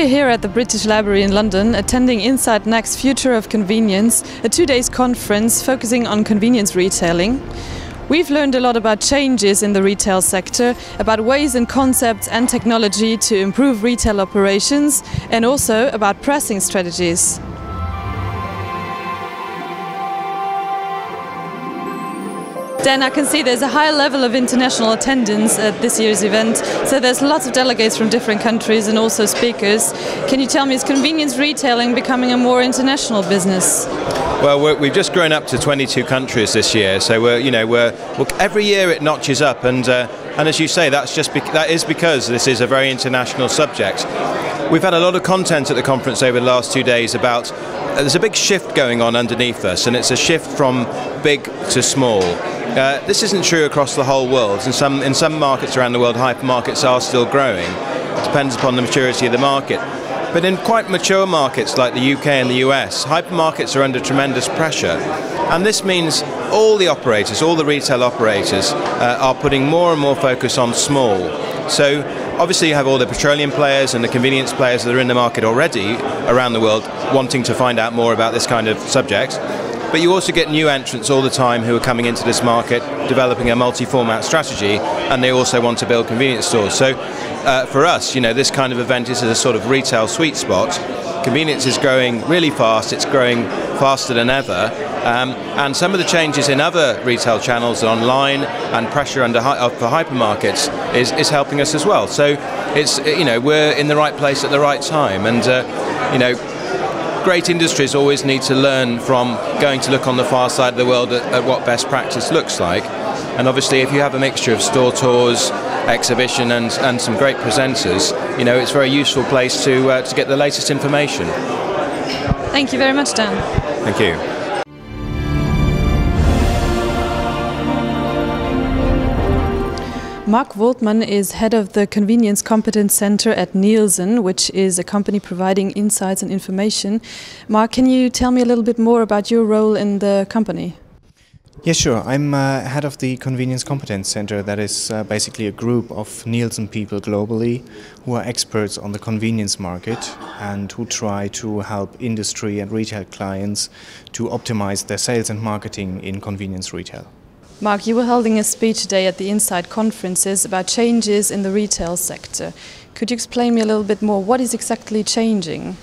We're here at the British Library in London, attending Inside NACS Future of Convenience, a 2-day conference focusing on convenience retailing. We've learned a lot about changes in the retail sector, about ways and concepts and technology to improve retail operations, and also about pricing strategies. Dan, I can see there's a high level of international attendance at this year's event, so there's lots of delegates from different countries and also speakers. Can you tell me, is convenience retailing becoming a more international business? Well, we've just grown up to 22 countries this year, so every year it notches up, and as you say, that is because this is a very international subject. We've had a lot of content at the conference over the last 2 days about there's a big shift going on underneath us, and it's a shift from big to small. This isn't true across the whole world. In some markets around the world, hypermarkets are still growing. It depends upon the maturity of the market. But in quite mature markets like the UK and the US, hypermarkets are under tremendous pressure. And this means all the operators, all the retail operators, are putting more and more focus on small. So obviously you have all the petroleum players and the convenience players that are in the market already around the world wanting to find out more about this kind of subject. But you also get new entrants all the time who are coming into this market, developing a multi-format strategy, and they also want to build convenience stores. So for us, this kind of event is a sort of retail sweet spot. Convenience is growing really fast, it's growing faster than ever, and some of the changes in other retail channels online and pressure for hypermarkets is helping us as well. So it's we're in the right place at the right time, and great industries always need to learn from going to look on the far side of the world at what best practice looks like. And obviously if you have a mixture of store tours, exhibition and some great presenters, it's a very useful place to get the latest information. Thank you very much, Dan. Thank you. Mark Wohltmann is head of the Convenience Competence Center at Nielsen, which is a company providing insights and information. Mark, can you tell me a little bit more about your role in the company? Yeah, sure. I'm head of the Convenience Competence Center. That is basically a group of Nielsen people globally who are experts on the convenience market and who try to help industry and retail clients to optimize their sales and marketing in convenience retail. Mark, you were holding a speech today at the Inside conferences about changes in the retail sector. Could you explain me a little bit more? What is exactly changing?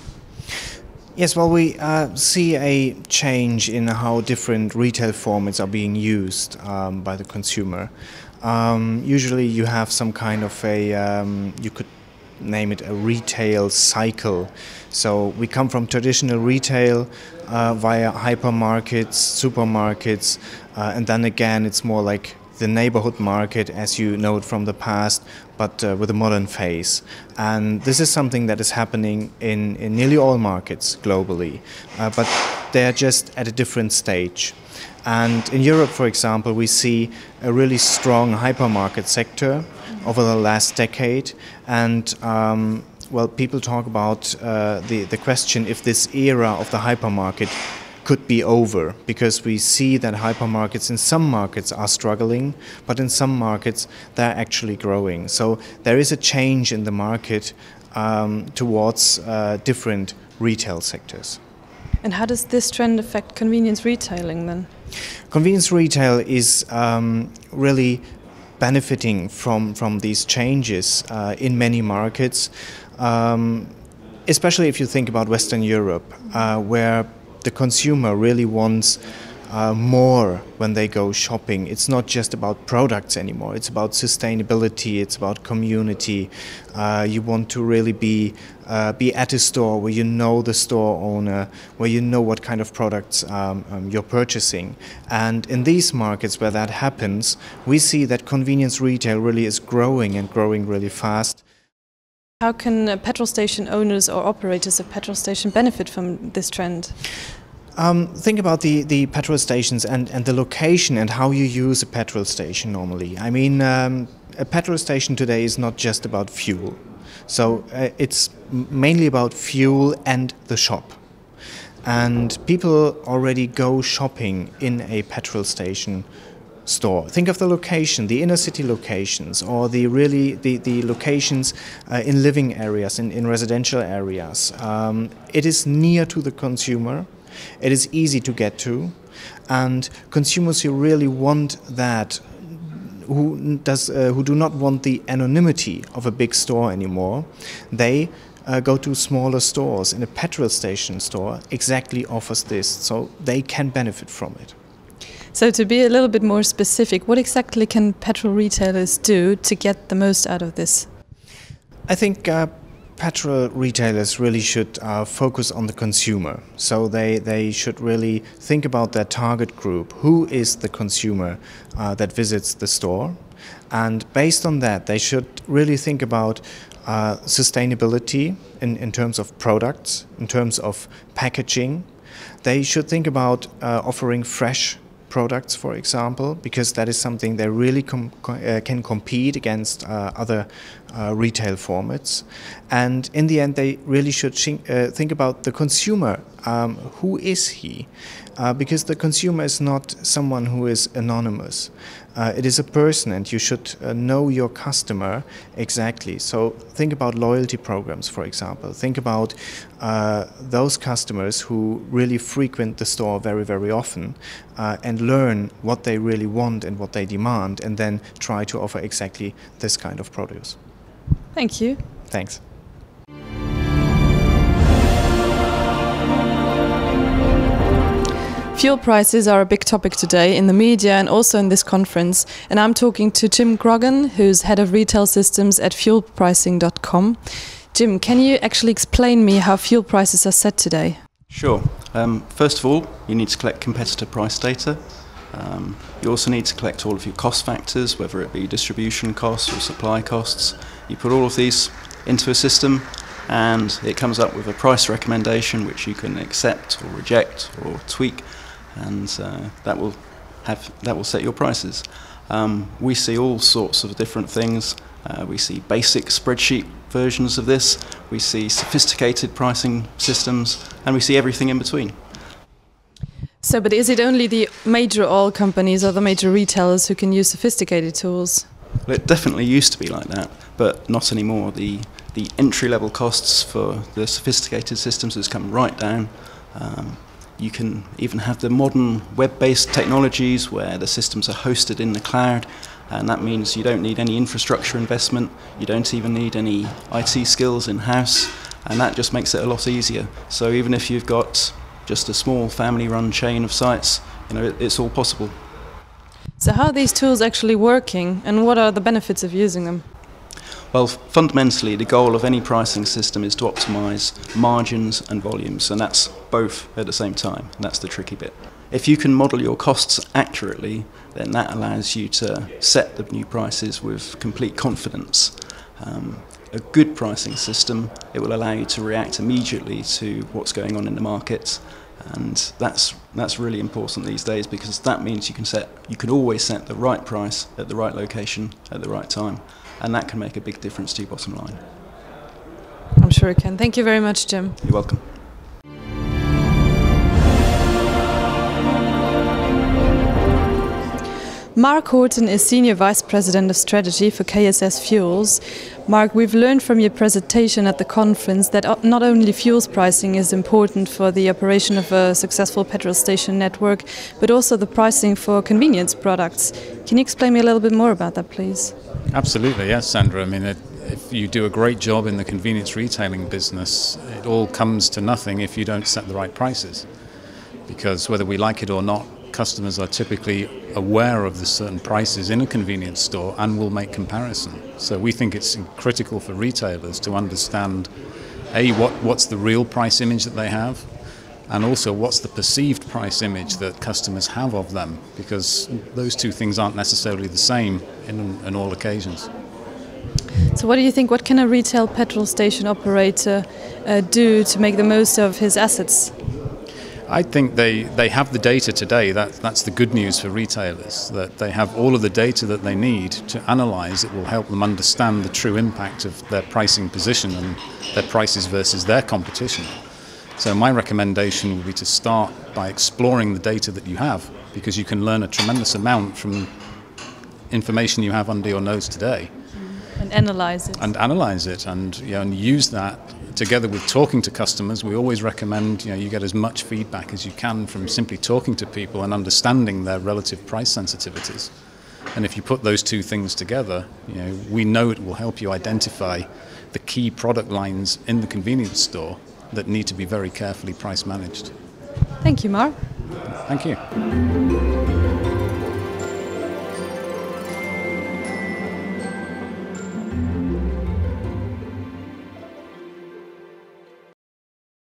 Yes, well, we see a change in how different retail formats are being used by the consumer. Usually you have some kind of you could name it a retail cycle. So we come from traditional retail via hypermarkets, supermarkets, and then again it's more like the neighborhood market as you know it from the past, but with a modern face. And this is something that is happening in nearly all markets globally, but they're just at a different stage. And in Europe, for example, we see a really strong hypermarket sector over the last decade, and well, people talk about the question if this era of the hypermarket could be over, because we see that hypermarkets in some markets are struggling, but in some markets they're actually growing. So there is a change in the market towards different retail sectors. And how does this trend affect convenience retailing then? Convenience retail is really benefiting from these changes in many markets, especially if you think about Western Europe, where the consumer really wants more when they go shopping. It's not just about products anymore, it's about sustainability, it's about community. You want to really be at a store where you know the store owner, where you know what kind of products you're purchasing. And in these markets where that happens, we see that convenience retail really is growing and growing really fast. How can petrol station owners or operators of petrol station benefit from this trend? Think about the petrol stations and the location and how you use a petrol station normally. I mean, a petrol station today is not just about fuel. So it's mainly about fuel and the shop. And people already go shopping in a petrol station store. Think of the location, the inner city locations, or the locations in living areas, in residential areas. It is near to the consumer. It is easy to get to, and consumers who really want that, who do not want the anonymity of a big store anymore, they go to smaller stores. And a petrol station store exactly offers this, so they can benefit from it. So to be a little bit more specific, what exactly can petrol retailers do to get the most out of this? I think petrol retailers really should focus on the consumer. So they should really think about their target group. Who is the consumer that visits the store? And based on that, they should really think about sustainability in terms of products, in terms of packaging. They should think about offering fresh products, for example, because that is something they really can compete against other retail formats. And in the end, they really should think about the consumer. Who is he? Because the consumer is not someone who is anonymous. It is a person, and you should know your customer exactly. So think about loyalty programs, for example. Think about those customers who really frequent the store very, very often and learn what they really want and what they demand, and then try to offer exactly this kind of produce. Thank you. Thanks. Fuel prices are a big topic today in the media and also in this conference. And I'm talking to Jim Croghan, who's head of retail systems at fuelpricing.com. Jim, can you actually explain me how fuel prices are set today? Sure. First of all, you need to collect competitor price data. You also need to collect all of your cost factors, whether it be distribution costs or supply costs. You put all of these into a system, and it comes up with a price recommendation which you can accept or reject or tweak, and that will set your prices. We see all sorts of different things. We see basic spreadsheet versions of this, we see sophisticated pricing systems, and we see everything in between. So, but is it only the major oil companies or the major retailers who can use sophisticated tools? Well, it definitely used to be like that, but not anymore. The entry-level costs for the sophisticated systems has come right down. You can even have the modern web-based technologies where the systems are hosted in the cloud, and that means you don't need any infrastructure investment, you don't even need any IT skills in-house, and that just makes it a lot easier. So even if you've got just a small family-run chain of sites, you know, it's all possible. So how are these tools actually working, and what are the benefits of using them? Well, fundamentally, the goal of any pricing system is to optimize margins and volumes, and that's both at the same time, and that's the tricky bit. If you can model your costs accurately, then that allows you to set the new prices with complete confidence. A good pricing system, it will allow you to react immediately to what's going on in the market, and that's really important these days, because that means you can always set the right price at the right location at the right time, and that can make a big difference to your bottom line. I'm sure it can. Thank you very much, Jim. You're welcome. Mark Hawtin is Senior Vice President of Strategy for KSS Fuels. Mark, we've learned from your presentation at the conference that not only fuels pricing is important for the operation of a successful petrol station network, but also the pricing for convenience products. Can you explain me a little bit more about that, please? Absolutely, yes, Sandra. I mean, if you do a great job in the convenience retailing business, it all comes to nothing if you don't set the right prices. Because whether we like it or not, customers are typically aware of the certain prices in a convenience store and will make comparison. So we think it's critical for retailers to understand, A, what's the real price image that they have, and also what's the perceived price image that customers have of them, because those two things aren't necessarily the same in all occasions. So what do you think, what can a retail petrol station operator do to make the most of his assets? I think they have the data today. That's the good news for retailers, that they have all of the data that they need to analyse. It will help them understand the true impact of their pricing position and their prices versus their competition. So my recommendation would be to start by exploring the data that you have, because you can learn a tremendous amount from information you have under your nose today. And analyze it. And and use that together with talking to customers. We always recommend you get as much feedback as you can from simply talking to people and understanding their relative price sensitivities. And if you put those two things together, we know it will help you identify the key product lines in the convenience store that need to be very carefully price managed. Thank you, Mark. Thank you.